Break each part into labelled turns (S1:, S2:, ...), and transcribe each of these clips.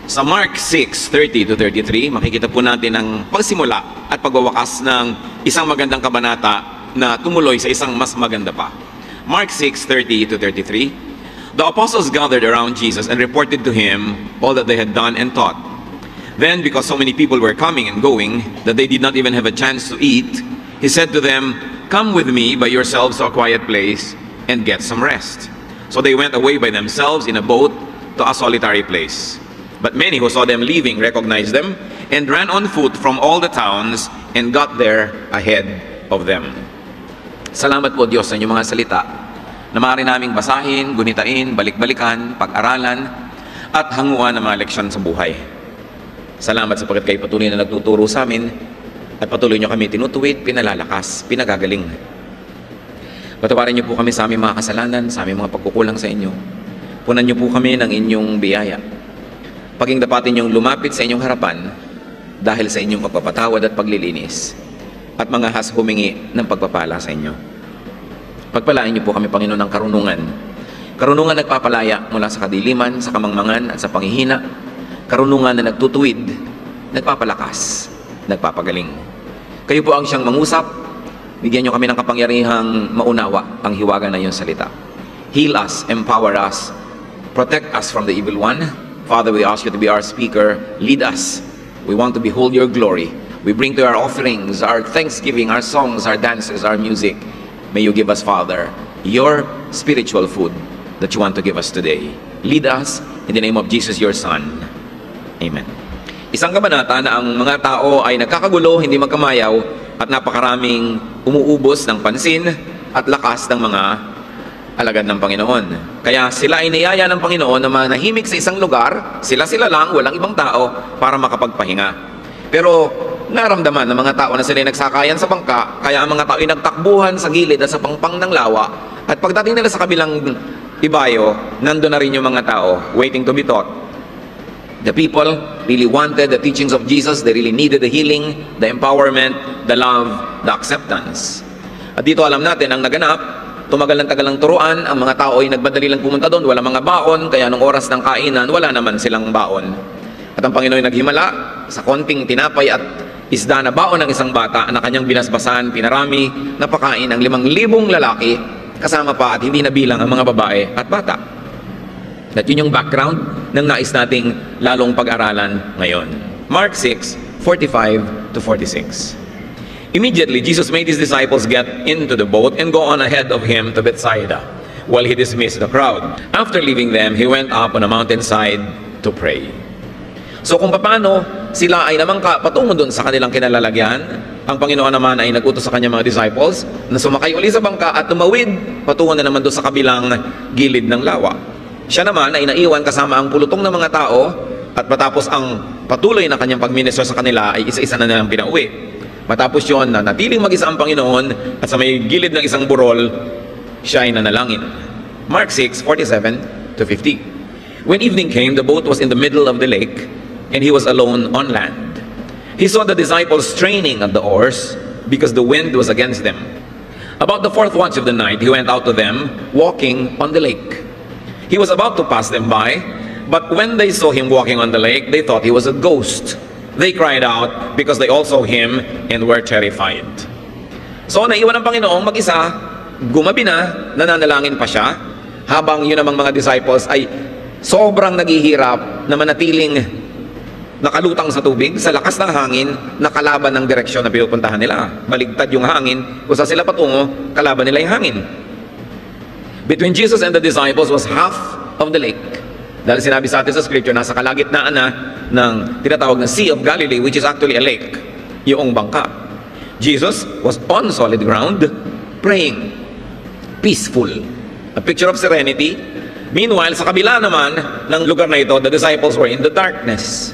S1: Sa Mark 6:30-33, makikita po natin ang pagsimula at pagwawakas ng isang magandang kabanata na tumuloy sa isang mas maganda pa. Mark 6:30-33, the apostles gathered around Jesus and reported to him all that they had done and taught. Then, because so many people were coming and going that they did not even have a chance to eat, he said to them, "Come with me by yourselves to a quiet place and get some rest." So they went away by themselves in a boat to a solitary place. But many who saw them leaving recognized them and ran on foot from all the towns and got there ahead of them. Salamat po Diyos sa inyong mga salita na maaari naming basahin, gunitain, balik-balikan, pag-aralan at hanguan ng mga leksyon sa buhay. Salamat sapagkat kayo patuloy na nagtuturo sa amin at patuloy nyo kami tinutuwid, pinalalakas, pinagagaling. Patawarin niyo po kami sa aming mga kasalanan, sa aming mga pagkukulang sa inyo. Punan niyo po kami ng inyong biyaya. Paging dapatin niyong lumapit sa inyong harapan dahil sa inyong pagpapatawad at paglilinis at mga has humingi ng pagpapala sa inyo. Pagpalain niyo po kami, Panginoon, ng karunungan. Karunungan nagpapalaya mula sa kadiliman, sa kamangmangan at sa panghihina. Karunungan na nagtutuwid, nagpapalakas, nagpapagaling. Kayo po ang siyang mangusap. Bigyan niyo kami ng kapangyarihang maunawa ang hiwaga na iyong salita. Heal us, empower us, protect us from the evil one. Father, we ask you to be our speaker. Lead us. We want to behold your glory. We bring to our offerings, our thanksgiving, our songs, our dances, our music. May you give us, Father, your spiritual food that you want to give us today. Lead us in the name of Jesus, your Son. Amen. Isang kabanata na ang mga tao ay nagkakagulo, hindi magkamayaw, at napakaraming umuubos ng pansin at lakas ng mga alagad ng Panginoon. Kaya sila ay niyaya ng Panginoon na manahimik sa isang lugar, sila-sila lang, walang ibang tao, para makapagpahinga. Pero naramdaman ng mga tao na sila ay nagsakayan sa bangka, kaya ang mga tao ay nagtakbuhan sa gilid at sa pangpang ng lawa, at pagdating nila sa kabilang ibayo, nandun na rin yung mga tao, waiting to be taught. The people really wanted the teachings of Jesus. They really needed the healing, the empowerment, the love, the acceptance. At dito alam natin, ang naganap, tumagal ng tagal ng turuan, ang mga tao ay nagbadali lang pumunta doon, wala mga baon, kaya nung oras ng kainan, wala naman silang baon. At ang Panginoon ay naghimala sa konting tinapay at isda na baon ng isang bata na kanyang binasbasan, pinarami, napakain ang 5,000 lalaki, kasama pa at hindi nabilang ang mga babae at bata. At yun yung background ng nais nating lalong pag-aralan ngayon. Mark 6:45-46. Immediately, Jesus made his disciples get into the boat and go on ahead of him to Bethsaida, while he dismissed the crowd. After leaving them, he went up on a mountainside to pray. So kung paano sila ay namangka patungo doon sa kanilang kinalalagyan, ang Panginoon naman ay nag-utos sa kanyang mga disciples na sumakay uli sa bangka at tumawid patungo na naman doon sa kabilang gilid ng lawa. Siya naman ay naiwan kasama ang pulutong ng mga tao, at matapos ang patuloy na kanyang pagministro sa kanila ay isa-isa na nilang pinauwi. Matapos yon na natiling mag-isa ang Panginoon at sa may gilid ng isang burol, siya ay nanalangin. Mark 6:47-50. When evening came, the boat was in the middle of the lake, and he was alone on land. He saw the disciples straining at the oars because the wind was against them. About the 4th watch of the night, he went out to them, walking on the lake. He was about to pass them by, but when they saw him walking on the lake, they thought he was a ghost. They cried out because they all saw him and were terrified. So naiwan ang Panginoong mag-isa, gumabi na, nananalangin pa siya, habang yun namang mga disciples ay sobrang naghihirap na manatiling nakalutang sa tubig, sa lakas ng hangin, nakalaban ng direksyon na pinupuntahan nila. Baligtad yung hangin, kung saan sila patungo, kalaban nila yung hangin. Between Jesus and the disciples was half of the lake. Dahil sinabi sa atin sa scripture, nasa kalagitnaan na ng tinatawag na Sea of Galilee, which is actually a lake, yung bangka. Jesus was on solid ground, praying, peaceful. A picture of serenity. Meanwhile, sa kabila naman ng lugar na ito, the disciples were in the darkness.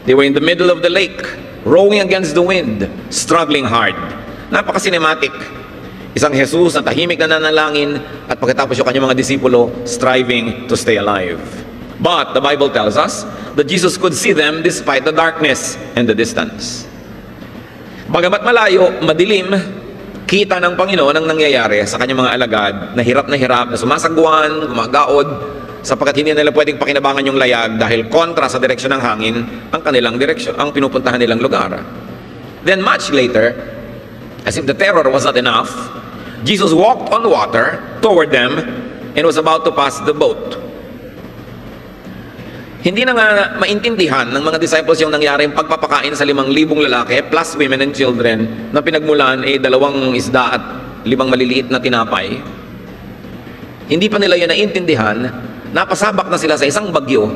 S1: They were in the middle of the lake, rowing against the wind, struggling hard. Napaka-cinematic. Isang Jesus na tahimik na nanalangin, at pagkatapos yung kanyang mga disipulo striving to stay alive. But the Bible tells us that Jesus could see them despite the darkness and the distance. Bagamat malayo, madilim, kita ng Panginoon ang nangyayari sa kanyang mga alagad na hirap, na sumasagwan, gumagaod sapagkat hindi nila pwedeng pakinabangan yung layag dahil kontra sa direksyon ng hangin ang kanilang direksyon, ang pinupuntahan nilang lugar. Then much later, as if the terror was not enough, Jesus walked on water toward them and was about to pass the boat. Hindi na nga maintindihan ng mga disciples yung nangyaring pagpapakain sa 5,000 lalaki plus women and children na pinagmulan 2 isda at 5 maliliit na tinapay. Hindi pa nila yun naintindihan. Napasabak na sila sa isang bagyo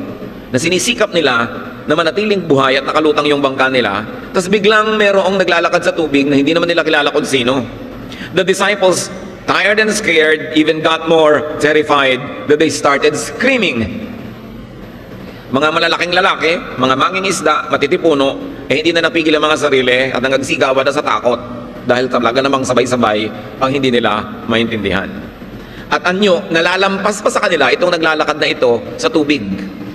S1: na sinisikap nila na manatiling buhay at nakalutang yung bangka nila. Tapos biglang merong naglalakad sa tubig na hindi naman nila kilala kung sino. The disciples, tired and scared, even got more terrified that they started screaming. Mga malalaking lalaki, mga mangingisda, matitipuno, hindi na napigil ang mga sarili at nagsigawan na sa takot dahil talaga namang sabay-sabay ang hindi nila maintindihan. At anyo, nalalampas pa sa kanila itong naglalakad na ito sa tubig.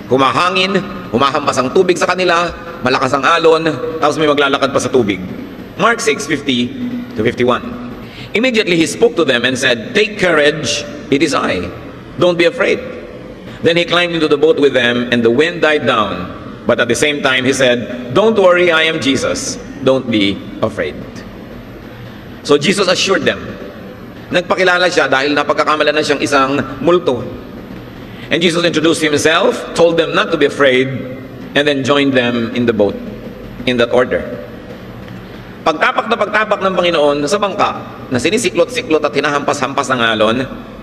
S1: Humahangin, humahampas ang tubig sa kanila, malakas ang alon, tapos may maglalakad pa sa tubig. Mark 6:50-51. Immediately he spoke to them and said, "Take courage, it is I. Don't be afraid." Then he climbed into the boat with them and the wind died down. But at the same time he said, "Don't worry, I am Jesus. Don't be afraid." So Jesus assured them. Nagpakilala siya dahil napagkakamala na siyang isang multo. And Jesus introduced himself, told them not to be afraid, and then joined them in the boat, in that order. Pagtapak ng Panginoon sa bangka, na sinisiklot-siklot at hinahampas-hampas ng alon,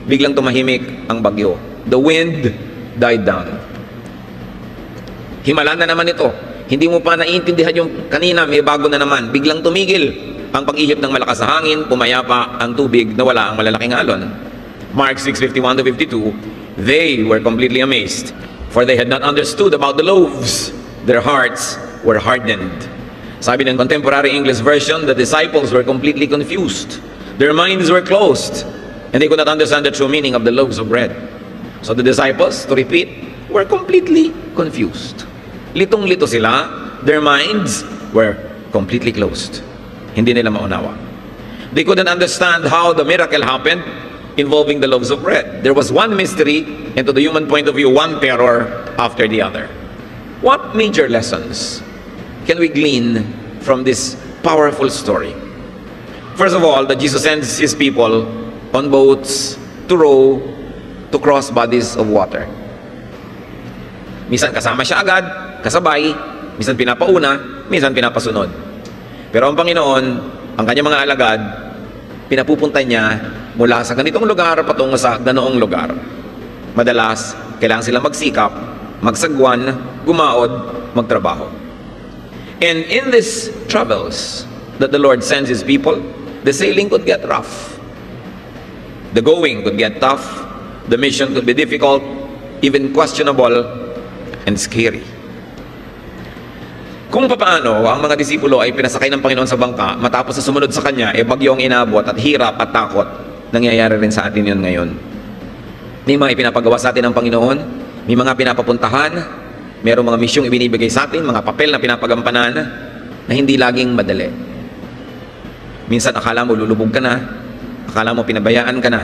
S1: biglang tumahimik ang bagyo. The wind died down. Himala na naman ito. Hindi mo pa naiintindihan yung kanina, may bago na naman. Biglang tumigil ang pag-ihip ng malakas na hangin, pumayapa ang tubig na wala ang malalaking alon. Mark 6:51-52, they were completely amazed, for they had not understood about the loaves. Their hearts were hardened. Sabi ng contemporary English version, the disciples were completely confused. Their minds were closed, and they could not understand the true meaning of the loaves of bread. So the disciples, to repeat, were completely confused. Litong-lito sila, their minds were completely closed. Hindi nila maunawa. They couldn't understand how the miracle happened involving the loaves of bread. There was one mystery, and to the human point of view, one terror after the other. What major lessons can we glean from this powerful story? First of all, that Jesus sends his people on boats to row to cross bodies of water. Minsan kasama siya agad, kasabay, minsan pinapauna, minsan pinapasunod. Pero ang Panginoon, ang kanyang mga alagad, pinapupunta niya mula sa ganitong lugar patungo sa ganoong lugar. Madalas, kailangan sila magsikap, magsagwan, gumaod, magtrabaho. And in these travels that the Lord sends his people, the sailing could get rough. The going could get tough. The mission could be difficult, even questionable, and scary. Kung paano ang mga disipulo ay pinasakay ng Panginoon sa bangka, matapos na sumunod sa Kanya, bagyo ang inabot at hirap at takot, nangyayari rin sa atin yun ngayon. May mga ipinapagawa sa atin ng Panginoon, may mga pinapapuntahan, mayroong mga misyong ibinibigay sa atin, mga papel na pinapagampanan, na hindi laging madali. Minsan akala mo lulubog ka na, akala mo pinabayaan ka na.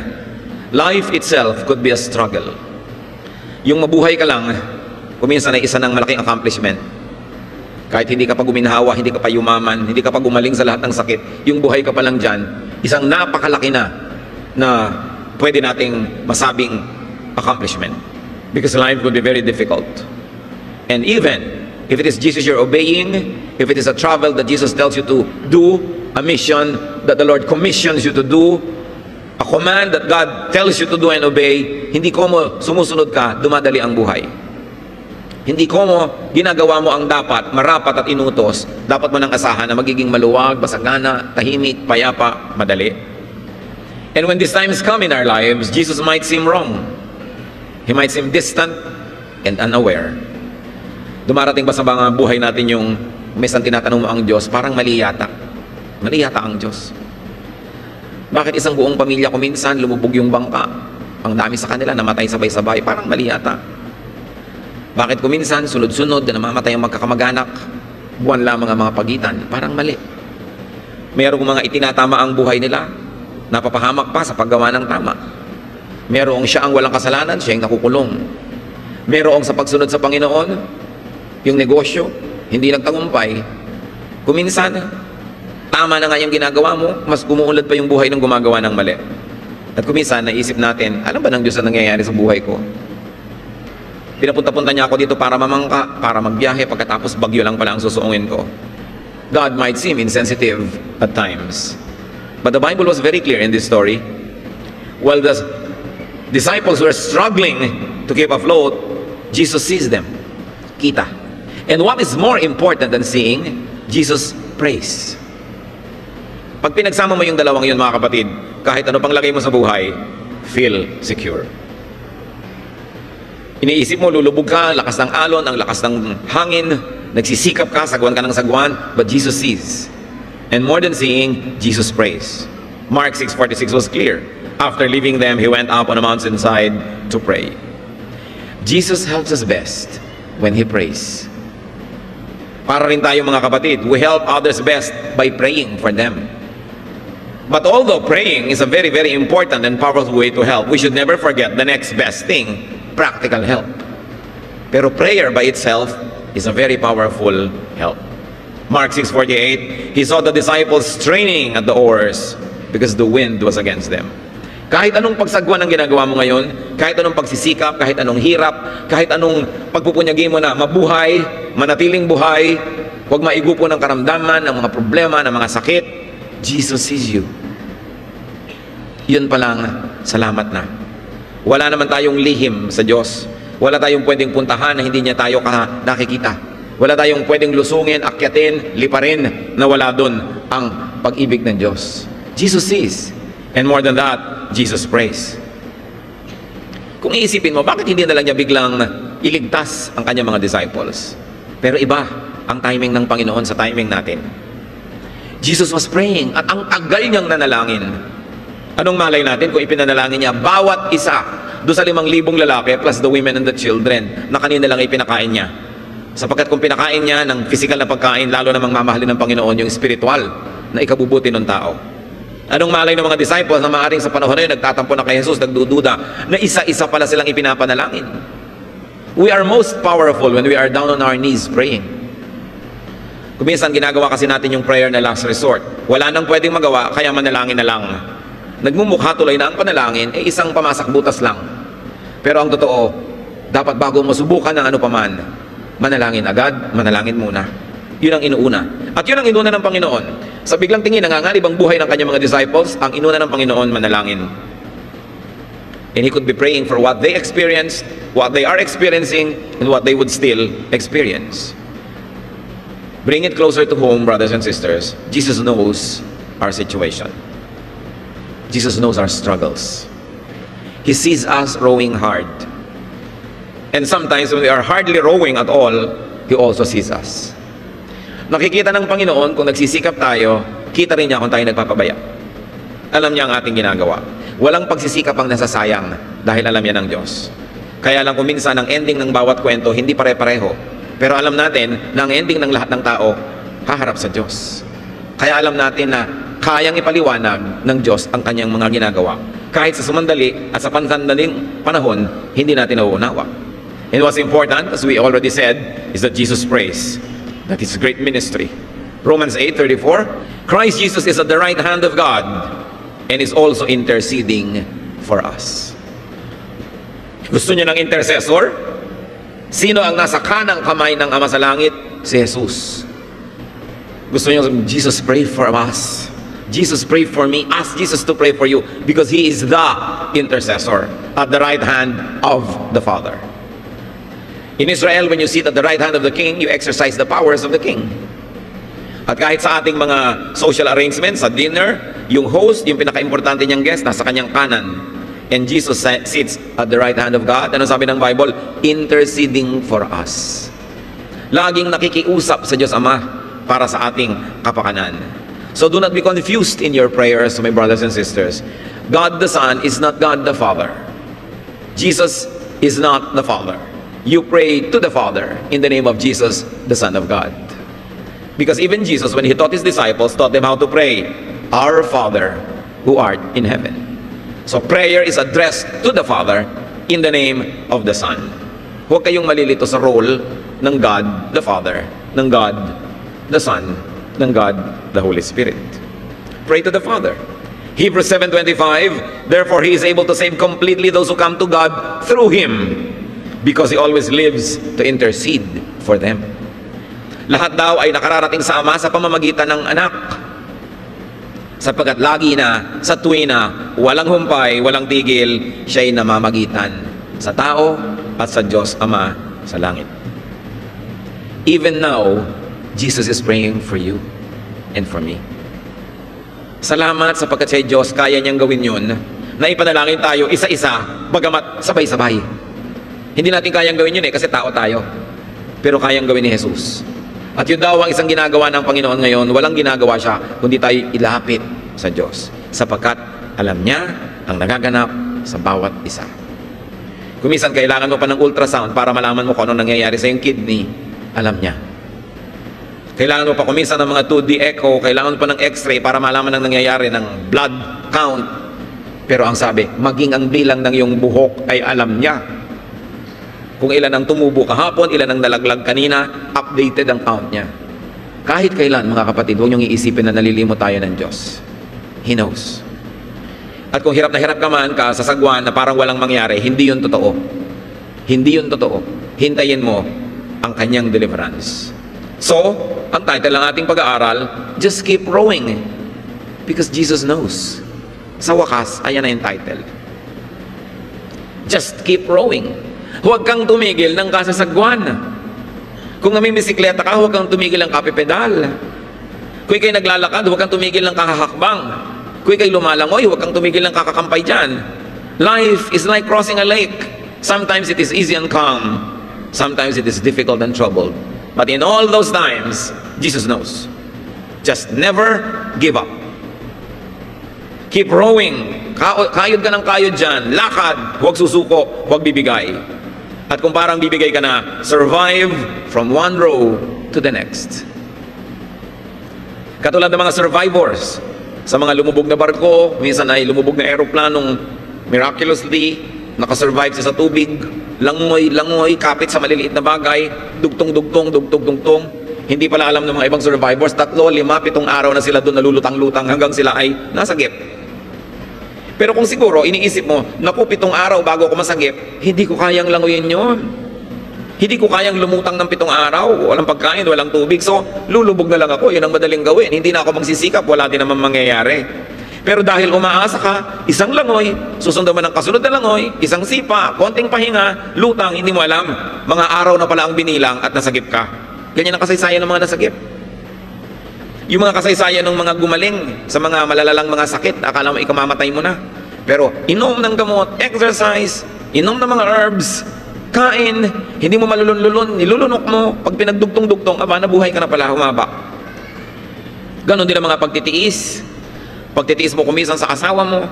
S1: Life itself could be a struggle. Yung mabuhay ka lang, kuminsan ay isa ng malaking accomplishment. Kahit hindi ka pa guminhawa, hindi ka pa yumaman, hindi ka pa gumaling sa lahat ng sakit, yung buhay ka pa lang dyan, isang napakalaki na pwede nating masabing accomplishment. Because life would be very difficult. And even if it is Jesus you're obeying, if it is a travel that Jesus tells you to do, a mission that the Lord commissions you to do, a command that God tells you to do and obey, hindi ko mo sumusunod ka, dumadali ang buhay. Hindi ko mo ginagawa mo ang dapat, marapat at inutos, dapat mo nang asahan na magiging maluwag, basagana, tahimik, payapa, madali. And when these times come in our lives, Jesus might seem wrong. He might seem distant and unaware. Dumarating ba sa mga buhay natin yung minsan tinatanong mo ang Diyos, parang mali yata. Mali yata ang Diyos. Bakit isang buong pamilya ko minsan lumubog yung bangka? Ang dami sa kanila, namatay sabay-sabay, parang mali yata. Bakit kuminsan, sunod-sunod na namamatay ang magkakamag-anak, buwan lamang ang mga pagitan, parang mali. Merong mga itinatama ang buhay nila, napapahamak pa sa paggawa ng tama. Merong siya ang walang kasalanan, siya ang nakukulong. Merong sa pagsunod sa Panginoon, yung negosyo, hindi nagtagumpay. Kuminsan, tama na nga yung ginagawa mo, mas gumuunlad pa yung buhay ng gumagawa ng mali. At kuminsan, naisip natin, alam ba ng Diyos ang nangyayari sa buhay ko? Pinapunta-punta niya ako dito para mamangka, para magbiyahe, pagkatapos bagyo lang pala ang susuungin ko. God might seem insensitive at times. But the Bible was very clear in this story. While the disciples were struggling to keep afloat, Jesus sees them. Kita. And what is more important than seeing, Jesus prays. Pag pinagsama mo yung dalawang yun, mga kapatid, kahit ano pang lagay mo sa buhay, feel secure. Iniisip mo, lulubog ka, lakas ng alon, ang lakas ng hangin, nagsisikap ka, sagwan ka ng sagwan, but Jesus sees. And more than seeing, Jesus prays. Mark 6:46 was clear. After leaving them, he went up on a mountainside to pray. Jesus helps us best when he prays. Para rin tayo, mga kapatid, we help others best by praying for them. But although praying is a very, very important and powerful way to help, we should never forget the next best thing, practical help. Pero prayer by itself is a very powerful help. Mark 6:48, he saw the disciples straining at the oars because the wind was against them. Kahit anong pagsagwan ang ginagawa mo ngayon, kahit anong pagsisikap, kahit anong hirap, kahit anong pagpupunyagi mo na mabuhay, manatiling buhay, huwag maigupo ng karamdaman, ng mga problema, ng mga sakit, Jesus sees you. Yun pa lang, salamat na. Wala naman tayong lihim sa Diyos. Wala tayong pwedeng puntahan na hindi niya tayo nakikita. Wala tayong pwedeng lusungin, akyatin, liparin na wala doon ang pag-ibig ng Diyos. Jesus sees. And more than that, Jesus prays. Kung iisipin mo, bakit hindi na lang niya biglang iligtas ang kanyang mga disciples? Pero iba ang timing ng Panginoon sa timing natin. Jesus was praying at ang tagal niyang nanalangin. Anong malay natin kung ipinanalangin niya bawat isa doon sa 5,000 lalaki plus the women and the children na kanina lang ipinakain niya? Sapagkat kung pinakain niya ng physical na pagkain, lalo namang mamahalin ng Panginoon yung spiritual na ikabubuti ng tao. Anong malay ng mga disciples na maaaring sa panahon na yun nagtatampo na kay Jesus, nagdududa na isa-isa pala silang ipinapanalangin? We are most powerful when we are down on our knees praying. Kuminsan ginagawa kasi natin yung prayer na last resort. Wala nang pwedeng magawa, kaya manalangin na lang. Nagmumukha tuloy na ang panalangin, isang pamasak butas lang. Pero ang totoo, dapat bago mo subukan ng ano paman, manalangin agad, manalangin muna. Yun ang inuuna. At yun ang inuna ng Panginoon. Sa biglang tingin, nanganganib ang buhay ng kanyang mga disciples, ang inuna ng Panginoon, manalangin. And he could be praying for what they experienced, what they are experiencing, and what they would still experience. Bring it closer to home, brothers and sisters. Jesus knows our situation. Jesus knows our struggles. He sees us rowing hard. And sometimes when we are hardly rowing at all, He also sees us. Nakikita ng Panginoon kung nagsisikap tayo, kita rin niya kung tayo nagpapabaya. Alam niya ang ating ginagawa. Walang pagsisikap ang nasasayang dahil alam niya ng Diyos. Kaya lang kung minsan ang ending ng bawat kwento hindi pare-pareho. Pero alam natin na ang ending ng lahat ng tao haharap sa Diyos. Kaya alam natin na kayang ipaliwanag ng Diyos ang kanyang mga ginagawa. Kahit sa sumandali at sa pansandaling panahon, hindi natin nauunawa. And what's important, as we already said, is that Jesus prays. That is great ministry. Romans 8:34, Christ Jesus is at the right hand of God and is also interceding for us. Gusto niyo ng intercessor? Sino ang nasa kanang kamay ng Ama sa langit? Si Jesus. Gusto niyo, Jesus pray for us. Jesus pray for me. Ask Jesus to pray for you because He is the intercessor at the right hand of the Father. In Israel, when you sit at the right hand of the king, you exercise the powers of the king. At kahit sa ating mga social arrangements, sa dinner, yung host, yung pinaka-importante niyang guest, nasa kanyang kanan. And Jesus sits at the right hand of God. Ano sabi ng Bible? Interceding for us. Laging nakikiusap sa Diyos Ama para sa ating kapakanan. So do not be confused in your prayers, my brothers and sisters. God the Son is not God the Father. Jesus is not the Father. You pray to the Father in the name of Jesus, the Son of God. Because even Jesus, when He taught His disciples, taught them how to pray, Our Father, who art in heaven. So prayer is addressed to the Father in the name of the Son, Huwag kayong malilito sa role ng God the Father, ng God the Son, ng God the Holy Spirit. Pray to the Father. Hebrews 7:25, therefore He is able to save completely those who come to God through Him, because He always lives to intercede for them. Lahat daw ay nakararating sa Ama sa pamamagitan ng anak, sapagkat lagi na sa tuwina, walang humpay, walang tigil, siya'y namamagitan sa tao at sa Diyos Ama sa langit. Even now, Jesus is praying for you and for me. Salamat sapagkat siya Diyos, kaya niyang gawin yun, na ipanalangin tayo isa-isa, bagamat sabay-sabay. Hindi natin kayang gawin yun kasi tao tayo. Pero kayang gawin ni Jesus. At yun daw ang isang ginagawa ng Panginoon ngayon, walang ginagawa siya, kundi tayo ilapit sa Diyos. Sapagkat alam niya ang nagaganap sa bawat isa. Kung minsan kailangan mo pa ng ultrasound para malaman mo kung ano nangyayari sa iyong kidney, alam niya. Kailangan mo pa kuminsan ng mga 2D echo, kailangan mo pa ng x-ray para malaman ang nangyayari ng blood count. Pero ang sabi, maging ang bilang ng iyong buhok ay alam niya. Kung ilan ang tumubo kahapon, ilan ang nalaglag kanina, updated ang count niya. Kahit kailan, mga kapatid, huwag niyong iisipin na nalilimot tayo ng Diyos. He knows. At kung hirap na hirap ka man ka sa sagwan na parang walang mangyari, hindi yun totoo. Hindi yun totoo. Hintayin mo ang kanyang deliverance. So, ang title ng ating pag-aaral, just keep rowing. Because Jesus knows. Sa wakas, ayan na yung title. Just keep rowing. Huwag kang tumigil ng kasasagwan. Kung namimisikleta ka, huwag kang tumigil ng kapipedal. Kung ikay naglalakad, huwag kang tumigil ng kakahakbang. Kung ikay lumalangoy, huwag kang tumigil ng kakakampay dyan. Life is like crossing a lake. Sometimes it is easy and calm. Sometimes it is difficult and troubled. But in all those times, Jesus knows. Just never give up. Keep rowing. Kayod ka ng kayod dyan. Lakad. Huwag susuko. Huwag bibigay. At kung parang bibigay ka na, survive from one row to the next. Katulad ng mga survivors sa mga lumubog na barko, minsan ay lumubog na aeroplanong miraculously, nakasurvive siya sa tubig, langoy, kapit sa maliliit na bagay, dugtong. Hindi pala alam ng mga ibang survivors, 3, 5, 7 araw na sila doon nalulutang-lutang hanggang sila ay nasagip. Pero kung siguro, iniisip mo, naku, 7 araw bago ako masagip, hindi ko kayang langoyin yon. Hindi ko kayang lumutang ng 7 araw, walang pagkain, walang tubig, so lulubog na lang ako, yun ang madaling gawin. Hindi na ako magsisikap, wala din naman mangyayari. Pero dahil umaasa ka, isang langoy, susundan mo ng kasunod na langoy, isang sipa, konting pahinga, lutang, hindi mo alam, mga araw na pala ang binilang at nasagip ka. Ganyan ang kasaysayan ng mga nasagip. Yung mga kasaysayan ng mga gumaling sa mga malalalang mga sakit, akala mo ikamamatay mo na. Pero inom ng gamot, exercise, inom ng mga herbs, kain, hindi mo malulun-lulun, nilulunok mo, pag pinagdugtong-dugtong, nabuhay ka na pala, humaba. Ganon din ang mga pagtitiis. Pagtitiis mo kumisan sa asawa mo,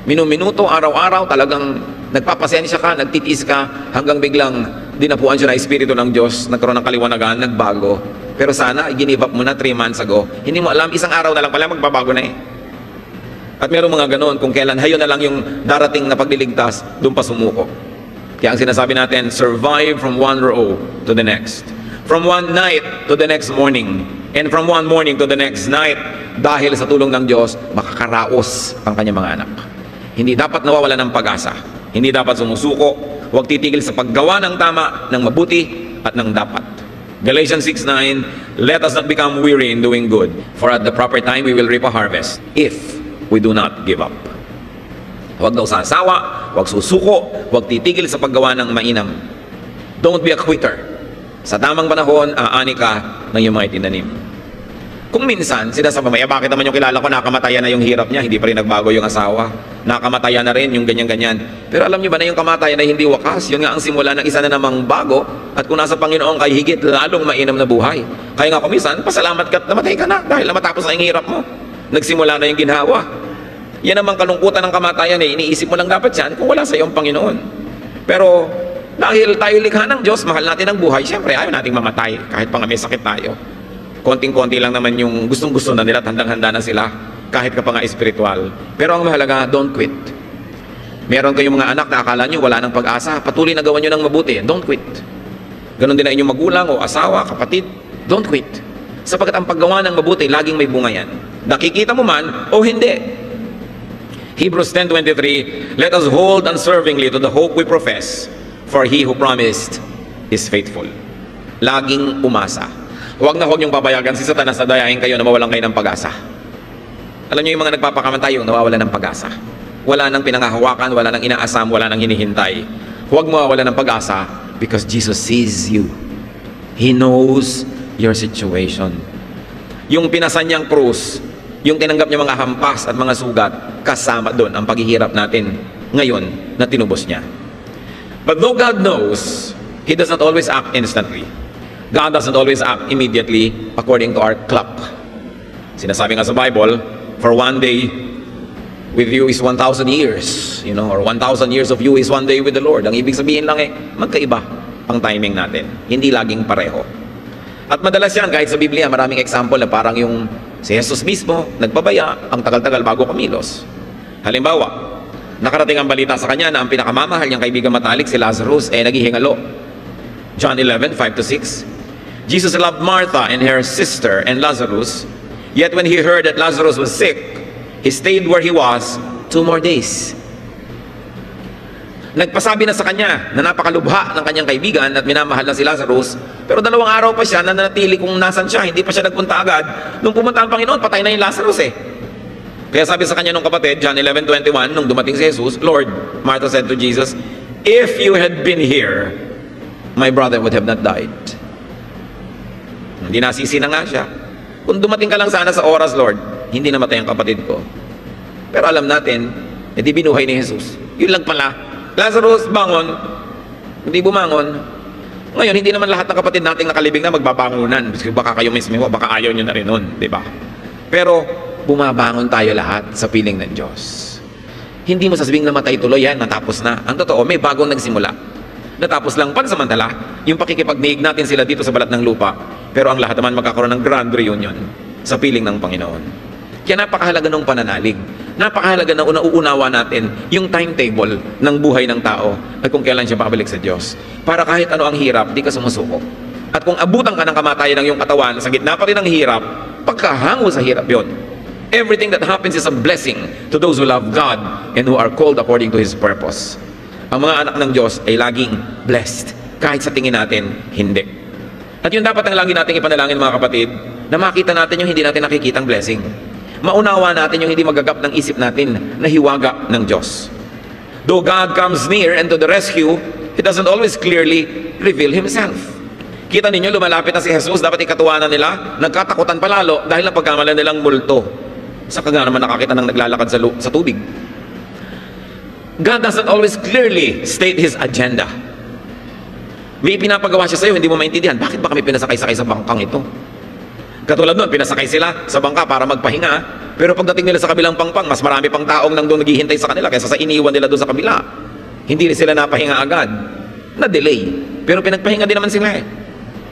S1: minuto, araw-araw, talagang nagpapasensya ka, nagtitiis ka, hanggang biglang dinapuan siya na Espiritu ng Diyos, nagkaroon ng kaliwanagan, nagbago. Pero sana, i-give up mo na 3 months ago. Hindi mo alam, isang araw na lang pala, magbabago na eh. At meron mga ganoon, kung kailan hayo na lang yung darating na pagliligtas, doon pa sumuko. Kaya ang sinasabi natin, survive from one row to the next. From one night to the next morning. And from one morning to the next night, dahil sa tulong ng Diyos, makakaraos ang kanyang mga anak. Hindi dapat nawawala ng pag-asa. Hindi dapat sumusuko. Huwag titigil sa paggawa ng tama, ng mabuti, at ng dapat. Galatians 6:9, let us not become weary in doing good, for at the proper time we will reap a harvest, if we do not give up. Huwag daw sasawa, huwag susuko, huwag titigil sa paggawa ng mainam. Don't be a quitter. Sa tamang panahon, aani ka ng iyong mga itinanim. Kung minsan, sinasabi mo, bakit naman yung kilala ko, nakamatayan na yung hirap niya, hindi pa rin nagbago yung asawa. Nakamatayan na rin yung ganyan-ganyan. Pero alam niyo ba na yung kamatayan na hindi wakas? Yun nga ang simula ng isa na namang bago. At kung nasa Panginoon kay higit lalong mainam na buhay. Kaya nga kung minsan, pasalamat ka at namatay ka na dahil namatapos na yung hirap mo. Nagsimula na yung ginhawa. Yan namang kalungkutan ng kamatayan eh. Iniisip mo lang dapat yan kung wala sa iyong Panginoon. Pero dahil tayo likha ng Diyos, mahal natin ang buhay, siyempre ayaw nating mamatay kahit pa nga may sakit tayo. Konting-konti lang naman yung gustong-gusto na nila, handang-handa na sila kahit ka pa nga espiritual. Pero ang mahalaga, don't quit. Meron kayong mga anak na akala nyo wala ng pag-asa, patuloy na gawan nyo ng mabuti. Don't quit. Ganon din na inyong magulang o asawa, kapatid. Don't quit. Sapagkat ang paggawa ng mabuti, laging may bunga yan. Nakikita mo man o hindi. Hebrews 10:23, let us hold unswervingly to the hope we profess, for he who promised is faithful. Laging umasa. Huwag na huwag niyong papayagan si Satanas na dayahin kayo na mawalan kayo ng pag-asa. Alam niyo yung mga nagpapakamantay yung nawawalan ng pag-asa. Wala nang pinangahawakan, wala nang inaasam, wala nang hinihintay. Huwag mawawalan ng pag-asa because Jesus sees you. He knows your situation. Yung pinasan niyang krus, yung tinanggap niya mga hampas at mga sugat, kasama doon ang paghihirap natin ngayon na tinubos niya. But though God knows, He does not always act instantly. God doesn't always act immediately according to our clock. Sinasabi nga sa Bible, for one day with you is 1,000 years, or 1,000 years of you is one day with the Lord. Ang ibig sabihin lang magkaiba ang timing natin. Hindi laging pareho. At madalas yan, kahit sa Biblia, maraming example na parang yung si Jesus mismo, nagpabaya, ang tagal-tagal bago kumilos. Halimbawa, nakarating ang balita sa kanya na ang pinakamamahal niyang kaibigan matalik, si Lazarus, naghihingalo. John 11:5-6. Jesus loved Martha and her sister and Lazarus, yet when he heard that Lazarus was sick, he stayed where he was 2 more days. Nagpasabi na sa kanya na napakalubha ng kanyang kaibigan at minamahal na si Lazarus, pero 2 araw pa siya na nanatili kung nasan siya, hindi pa siya nagpunta agad. Nung pumunta ang Panginoon, patay na yung Lazarus Kaya sabi sa kanya nung kapatid, John 11:21, nung dumating si Jesus, Lord, Martha said to Jesus, if you had been here, my brother would have not died. Hindi nasisi na nga siya. Kung dumating ka lang sana sa oras, Lord, hindi namatay ang kapatid ko. Pero alam natin, hindi binuhay ni Jesus. Yun lang pala. Lazarus, bangon. Hindi bumangon. Ngayon, hindi naman lahat ng kapatid nating nakalibing na magbabangunan. Baka kayo mismo, baka ayaw nyo na rin nun, di ba? Pero, bumabangon tayo lahat sa piling ng Diyos. Hindi mo sasabing namatay tuloy yan, natapos na. Ang totoo, may bagong nagsimula. Natapos lang pansamantala, yung pakikipagniig natin sila dito sa balat ng lupa. Pero ang lahat naman magkakaroon ng grand reunion sa piling ng Panginoon. Kaya napakahalaga ng pananalig. Napakahalaga na nauunawa natin yung timetable ng buhay ng tao at kung kailan siya babalik sa Diyos. Para kahit ano ang hirap, di ka sumusuko. At kung abutan ka ng kamatayan ng iyong katawan, sa gitna pa rin ng hirap, pagkahango sa hirap yon. Everything that happens is a blessing to those who love God and who are called according to His purpose. Ang mga anak ng Diyos ay laging blessed, kahit sa tingin natin, hindi. At yun dapat ang lagi nating ipanalangin mga kapatid, na makita natin yung hindi natin nakikitang blessing. Maunawa natin yung hindi magagap ng isip natin na hiwaga ng Diyos. Though God comes near and to the rescue, He doesn't always clearly reveal Himself. Kita ninyo, lumalapit na si Jesus, dapat ikatuwanan nila, nagkatakutan palalo dahil ang pagkamalan nilang multo. Saka nga naman nakakita ng naglalakad sa tubig. God doesn't always clearly state His agenda. May pinapagawa siya sa'yo, hindi mo maintindihan. Bakit ba kami pinasakay-sakay sa bangkang ito? Katulad nun, pinasakay sila sa bangka para magpahinga. Pero pagdating nila sa kabilang pangpang, mas marami pang taong nang doon naghihintay sa kanila kaysa sa iniwan nila doon sa kabila. Hindi sila napahinga agad. Na-delay. Pero pinagpahinga din naman sila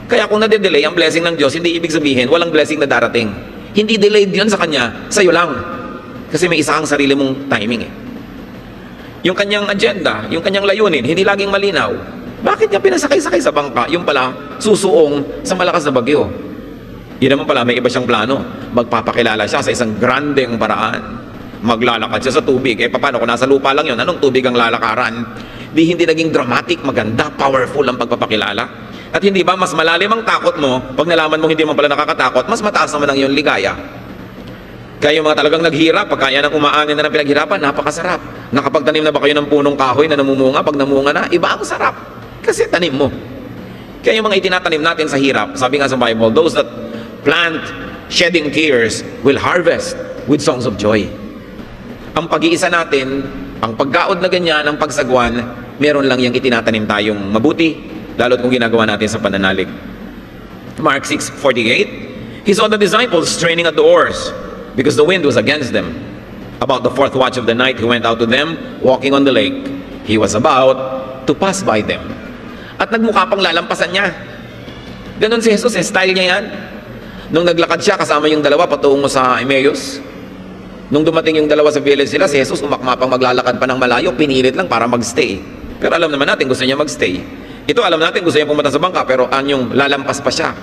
S1: Kaya kung na-delay ang blessing ng Diyos, hindi ibig sabihin walang blessing na darating. Hindi delayed yun sa Kanya, sa'yo lang. Kasi may isa kang sarili mong timing Yung kanyang agenda, yung kanyang layunin, hindi laging malinaw. Bakit niya pinasakay-sakay sa bangka? Yung pala, susuong sa malakas na bagyo. Yun naman pala, may iba siyang plano. Magpapakilala siya sa isang grandeng paraan. Maglalakad siya sa tubig. Paano kung nasa lupa lang yun? Anong tubig ang lalakaran? Hindi naging dramatic, maganda, powerful ang pagpapakilala. At hindi ba, mas malalim ang takot mo pag nalaman mo hindi mo pala nakakatakot, mas mataas naman ang iyong ligaya. Kaya yung mga talagang naghirap, pag kaya nang umaanin na ng pinaghirapan, napakasarap. Nakapagtanim na ba kayo ng punong kahoy na namumunga? Pag namunga na, iba ang sarap. Kasi tanim mo. Kaya yung mga itinatanim natin sa hirap, sabi nga sa Bible, those that plant shedding tears will harvest with songs of joy. Ang pag-iisa natin, ang pagkaod na ganyan, ang pagsagwan, meron lang yung itinatanim tayong mabuti, lalo't kung ginagawa natin sa pananalig. Mark 6:48, He saw the disciples straining at the oars, because the wind was against them. About the 4th watch of the night, He went out to them, walking on the lake. He was about to pass by them. At nagmukha pang lalampasan niya. Ganon si Jesus, style niya yan. Nung naglakad siya, kasama yung dalawa patungo sa Emmaus, Nung dumating yung dalawa sa village sila, si Jesus umakmapang maglalakad pa ng malayo, pinilit lang para magstay. Pero alam naman natin, gusto niya magstay. Ito, alam natin, gusto niya pumunta sa bangka, pero anyong lalampas pa siya.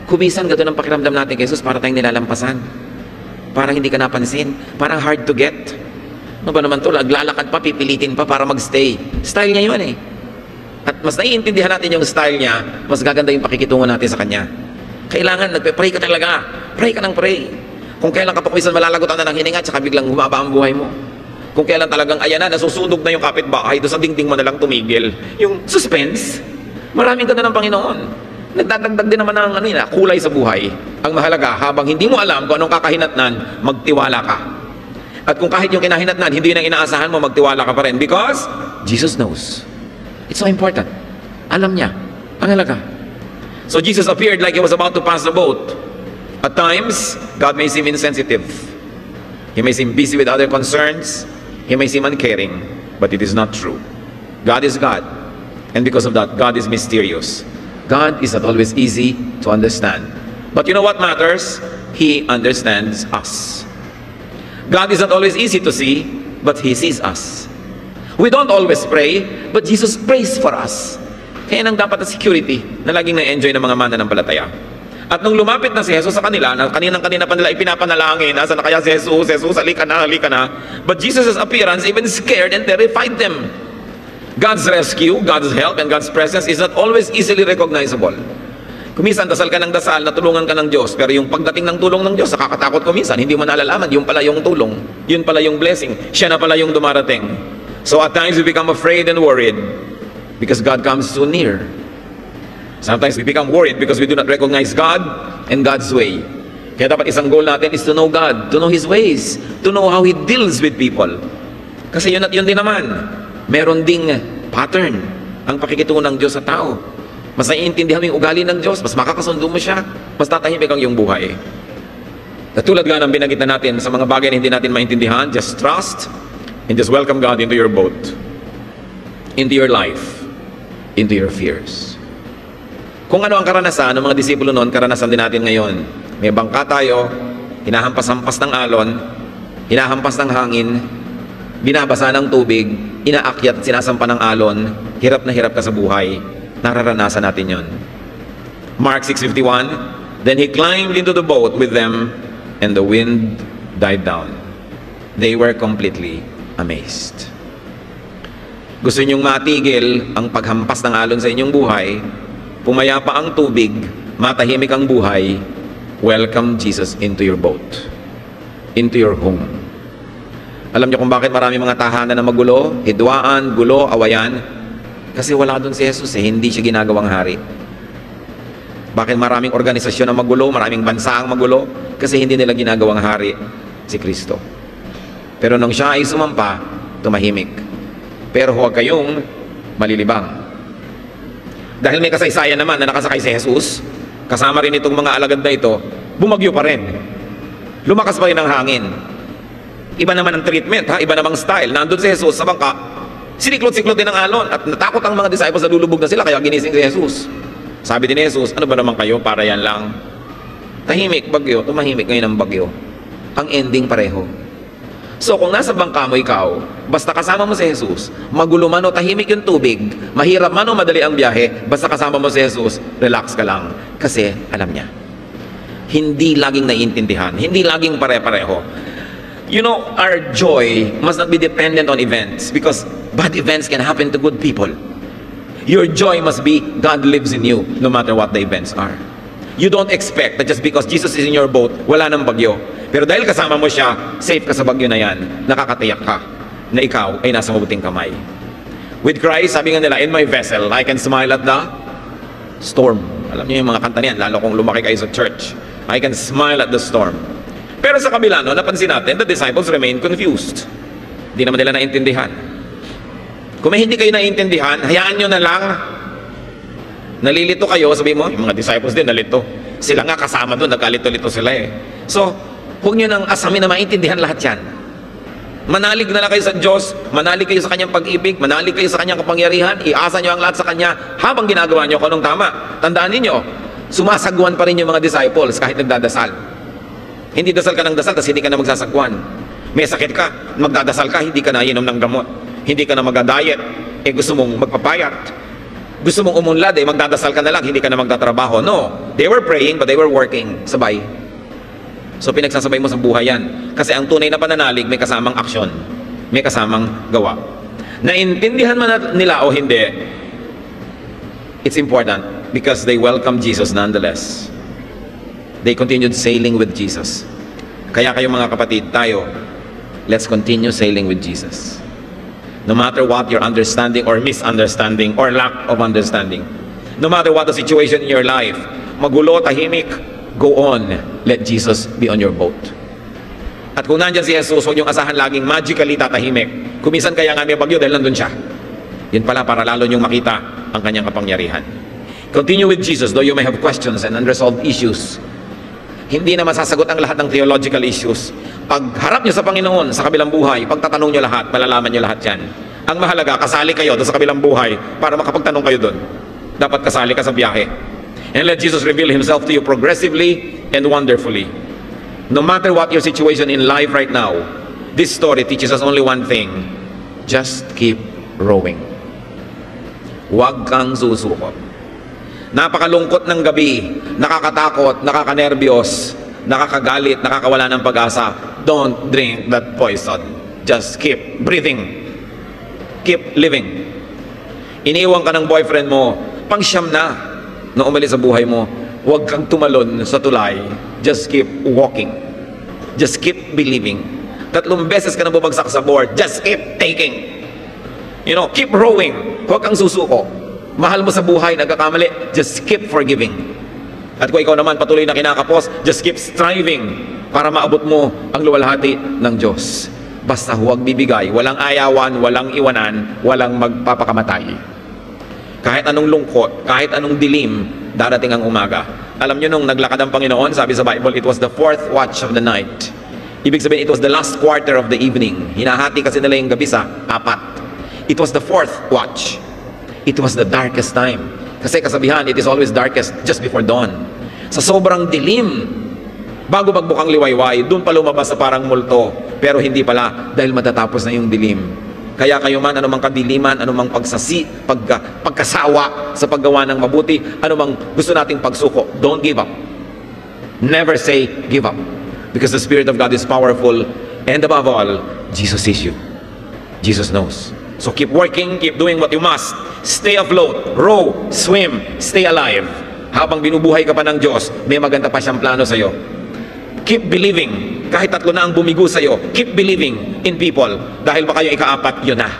S1: Kumisan gano'n ang pakiramdam natin kay Jesus para tayong nilalampasan. Parang hindi ka napansin. Parang hard to get. Ano ba naman to? Naglalakad pa, pipilitin pa para magstay. Style niya yun eh. At mas naiintindihan natin yung style niya, mas gaganda yung pakikitungo natin sa kanya. Kailangan, nagpe-pray ka talaga. Pray ka ng pray. Kung kailan ka pa kumisan malalagotan na ng hininga, tsaka biglang humaba ang buhay mo. Kung kailan talagang ayan na, nasusunog na yung kapitbahay, doon sa dingding mo na lang tumigil. Yung suspense, maraming ganda ng Panginoon. Nagdadagdag din naman ng kulay sa buhay. Ang mahalaga, habang hindi mo alam kung anong kakahinatnan, magtiwala ka. At kung kahit yung kinahinatnan, hindi yun ang inaasahan mo, magtiwala ka pa rin. Because Jesus knows. It's so important. Alam niya. Ang halaga. So Jesus appeared like he was about to pass the boat. At times, God may seem insensitive. He may seem busy with other concerns. He may seem uncaring. But it is not true. God is God. And because of that, God is mysterious. God is not always easy to understand. But you know what matters? He understands us. God is not always easy to see, but He sees us. We don't always pray, but Jesus prays for us. Kaya nang dapat na security na laging na-enjoy ng mga mananampalataya. At nung lumapit na si Jesus sa kanila, na kanina pa nila ipinapanalangin, nasa na kaya si Jesus, Jesus, halika na, halika na. But Jesus' appearance even scared and terrified them. God's rescue, God's help, and God's presence is not always easily recognizable. Kuminsan, dasal ka ng dasal, natulungan ka ng Diyos, pero yung pagdating ng tulong ng Diyos, nakakatakot kuminsan, hindi mo nalalaman, yung pala yung tulong, yun pala yung blessing, siya na pala yung dumarating. So at times we become afraid and worried because God comes too near. Sometimes we become worried because we do not recognize God and God's way. Kaya dapat isang goal natin is to know God, to know His ways, to know how He deals with people. Kasi yun at yun din naman. Meron ding pattern ang pakikitungo ng Diyos sa tao. Mas naiintindihan mo yung ugali ng Diyos, mas makakasundo mo siya, mas tatahimik ang iyong buhay. Katulad nga ng binagitan natin sa mga bagay na hindi natin maintindihan, just trust and just welcome God into your boat, into your life, into your fears. Kung ano ang karanasan ng mga disipulo noon, karanasan din natin ngayon. May bangka tayo, hinahampas-hampas ng alon, hinahampas ng hangin, binabasa ng tubig, inaakyat at sinasampa ng alon, hirap na hirap ka sa buhay. Nararanasan natin yon. Mark 6:51, then he climbed into the boat with them, and the wind died down. They were completely amazed. Gusto ninyong matigil ang paghampas ng alon sa inyong buhay, pumayapa ang tubig, matahimik ang buhay, welcome Jesus into your boat, into your home. Alam niyo kung bakit marami mga tahanan na magulo, hidwaan, gulo, awayan? Kasi wala doon si Jesus hindi siya ginagawang hari. Bakit maraming organisasyon na magulo, maraming bansa ang magulo? Kasi hindi nila ginagawang hari si Kristo. Pero nung siya ay sumampa, tumahimik. Pero huwag kayong malilibang. Dahil may kasaysayan naman na nakasakay si Jesus, kasama rin itong mga alagad na ito, bumagyo pa rin. Lumakas pa rin ang hangin. Iba naman ang treatment, iba namang style. Nandun si Jesus sa bangka, siniklot-siklot din ang alon at natakot ang mga disciples na lulubog na sila, kaya ginising si Jesus. Sabi din ni Jesus, ano ba naman kayo? Para yan lang. Tahimik, bagyo, tumahimik ngayon ang bagyo. Ang ending pareho. So kung nasa bangka mo ikaw, basta kasama mo si Jesus, magulo man o tahimik yung tubig, mahirap man o madali ang biyahe, basta kasama mo si Jesus, relax ka lang. Kasi alam niya. Hindi laging naiintindihan, hindi laging pare-pareho. You know, our joy must not be dependent on events, because bad events can happen to good people. Your joy must be God lives in you, no matter what the events are. You don't expect that just because Jesus is in your boat, wala nang bagyo. Pero dahil kasama mo siya, safe ka sa bagyo na yan, nakakatiyak ka na ikaw ay nasa mabuting kamay. With Christ, sabi nga nila, in my vessel, I can smile at the storm. Alam niyo yung mga kanta niyan, lalo kung lumaki kayo sa church. I can smile at the storm. Pero sa kabila, no, napansin natin, the disciples remain confused. Hindi naman nila naintindihan. Kung may hindi kayo naintindihan, hayaan nyo na lang. Nalilito kayo, sabi mo, yung mga disciples din nalito. Sila nga kasama doon, nagkalito-lito sila eh. So, huwag nyo nang asamin na maintindihan lahat yan. Manalig na lang kayo sa Diyos, manalig kayo sa Kanyang pag-ibig, manalig kayo sa Kanyang kapangyarihan, iasa nyo ang lahat sa Kanya habang ginagawa nyo kung anong tama. Tandaan ninyo, sumasagwan pa rin yung mga disciples kahit nagdadasal. Hindi dasal ka ng dasal, tapos hindi ka na magsasagwan. May sakit ka, magdadasal ka, hindi ka na inom ng gamot. Hindi ka na mag-diet, gusto mong magpapayat. Gusto mong umunlad, magdadasal ka na lang, hindi ka na magtatrabaho. No, they were praying, but they were working. Sabay. So pinagsasabay mo sa buhay yan. Kasi ang tunay na pananalig, may kasamang aksyon. May kasamang gawa. Naintindihan man nila o hindi, it's important because they welcome Jesus nonetheless. They continued sailing with Jesus. Kaya kayo mga kapatid, tayo, let's continue sailing with Jesus. No matter what your understanding or misunderstanding or lack of understanding. No matter what the situation in your life, magulo, tahimik, go on. Let Jesus be on your boat. At kung nandyan si Jesus, huwag niyong asahan laging magically tatahimik. Kumisan kaya nga may bagyo dahil nandun siya. Yun pala para lalo niyong makita ang kanyang kapangyarihan. Continue with Jesus, though you may have questions and unresolved issues. Hindi na masasagot ang lahat ng theological issues. Pag harap niyo sa Panginoon sa kabilang buhay, pagtatanong niyo lahat, malalaman niyo lahat yan. Ang mahalaga, kasali kayo doon sa kabilang buhay para makapagtanong kayo doon. Dapat kasali ka sa biyahe. And let Jesus reveal Himself to you progressively and wonderfully. No matter what your situation in life right now, this story teaches us only one thing. Just keep rowing. Huwag kang susuko. Napakalungkot ng gabi, nakakatakot, nakakanerbiyos, nakakagalit, nakakawala ng pag-asa. Don't drink that poison. Just keep breathing. Keep living. Iniwan ka ng boyfriend mo, pang-siyam na umalis sa buhay mo. Huwag kang tumalon sa tulay. Just keep walking. Just keep believing. 3 beses ka na bumagsak sa board. Just keep taking. Keep rowing. Huwag kang susuko. Mahal mo sa buhay, nagkakamali, just keep forgiving. At kung ikaw naman patuloy na kinakapos, just keep striving para maabot mo ang luwalhati ng Diyos. Basta huwag bibigay, walang ayawan, walang iwanan, walang magpapakamatay. Kahit anong lungkot, kahit anong dilim, darating ang umaga. Alam nyo nung naglakad ang Panginoon, sabi sa Bible, it was the 4th watch of the night. Ibig sabihin, it was the last quarter of the evening. Hinahati kasi nila yung gabi sa 4. It was the 4th watch. It was the darkest time. Kasi kasabihan, it is always darkest just before dawn. Sa sobrang dilim, bago magbukang liwayway, doon pa lumabas sa parang multo. Pero hindi pala, dahil matatapos na yung dilim. Kaya kayo man, anumang kadiliman, anumang pagkasawa sa paggawa ng mabuti, anumang gusto nating pagsuko, don't give up. Never say, give up. Because the Spirit of God is powerful, and above all, Jesus sees you. Jesus knows. So keep working, keep doing what you must. Stay afloat, row, swim, stay alive. Habang binubuhay ka pa ng Diyos, may maganda pa siyang plano sa'yo. Keep believing. Kahit 3 na ang bumigo sa'yo, keep believing in people. Dahil baka yung ika-4, yun na.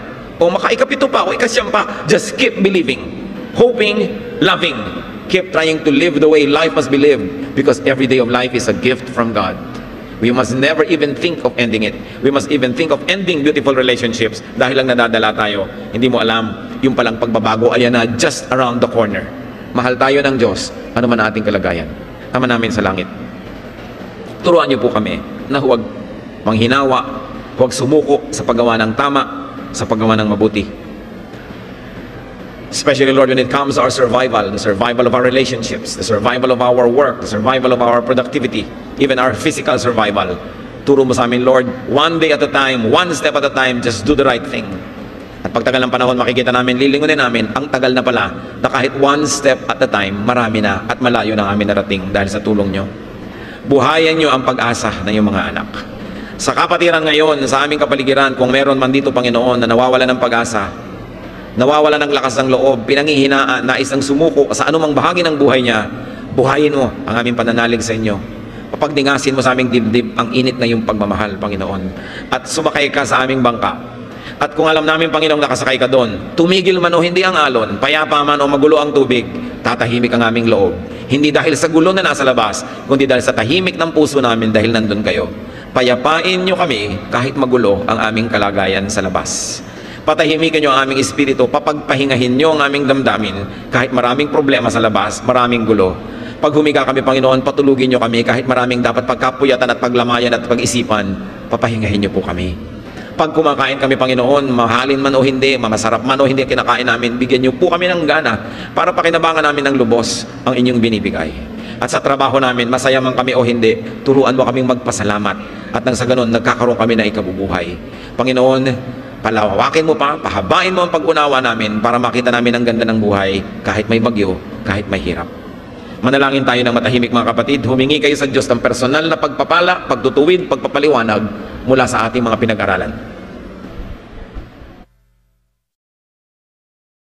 S1: O ika-7 pa, o ika-9 pa, just keep believing. Hoping, loving. Keep trying to live the way life must be lived. Because every day of life is a gift from God. We must never even think of ending it. We must even think of ending beautiful relationships dahil lang nadadala tayo. Hindi mo alam, yung palang pagbabago, ayan na, just around the corner. Mahal tayo ng Diyos, ano man ating kalagayan. Ama namin sa langit. Turuan niyo po kami na huwag manghinawa, huwag sumuko sa paggawa ng tama, sa paggawa ng mabuti. Especially, Lord, when it comes to our survival, the survival of our relationships, the survival of our work, the survival of our productivity, even our physical survival. Turo mo sa amin, Lord, one day at a time, one step at a time, just do the right thing. At pagtagal ng panahon, makikita namin, lilingunin namin, ang tagal na pala, na kahit one step at a time, marami na at malayo na amin narating dahil sa tulong nyo. Buhayan nyo ang pag-asa ng iyong mga anak. Sa kapatiran ngayon, sa aming kapaligiran, kung meron man dito, Panginoon, na nawawala ng pag-asa, nawawala ng lakas ng loob, pinanghihinaan, nais ang sumuko sa anumang bahagi ng buhay niya, buhayin mo ang aming pananalig sa inyo. Papagdingasin mo sa aming dibdib ang init na iyong pagmamahal, Panginoon. At sumakay ka sa aming bangka. At kung alam namin, Panginoon, nakasakay ka doon, tumigil man o hindi ang alon, payapa man o magulo ang tubig, tatahimik ang aming loob. Hindi dahil sa gulo na nasa labas, kundi dahil sa tahimik ng puso namin dahil nandun kayo. Payapain nyo kami kahit magulo ang aming kalagayan sa labas. Patahimikin nyo ang aming espiritu, papagpahingahin nyo ang aming damdamin kahit maraming problema sa labas, maraming gulo. Pag humiga kami, Panginoon, patulugin nyo kami kahit maraming dapat pagkapuyatan at paglamayan at pag-isipan, papahingahin nyo po kami. Pag kumakain kami, Panginoon, mahalin man o hindi, masarap man o hindi kinakain namin, bigyan nyo po kami ng gana para pakinabangan namin ng lubos ang inyong binibigay. At sa trabaho namin, masaya man kami o hindi, turuan mo kaming magpasalamat. At nang sa ganun, nagkakaroon kami ng ikabubuhay. Panginoon, palawakin mo pa, pahabain mo ang pag-unawa namin para makita namin ang ganda ng buhay kahit may bagyo, kahit may hirap. Manalangin tayo ng matahimik mga kapatid. Humingi kayo sa Diyos ng personal na pagpapala, pagtutuwid, pagpapaliwanag mula sa ating mga pinag-aralan.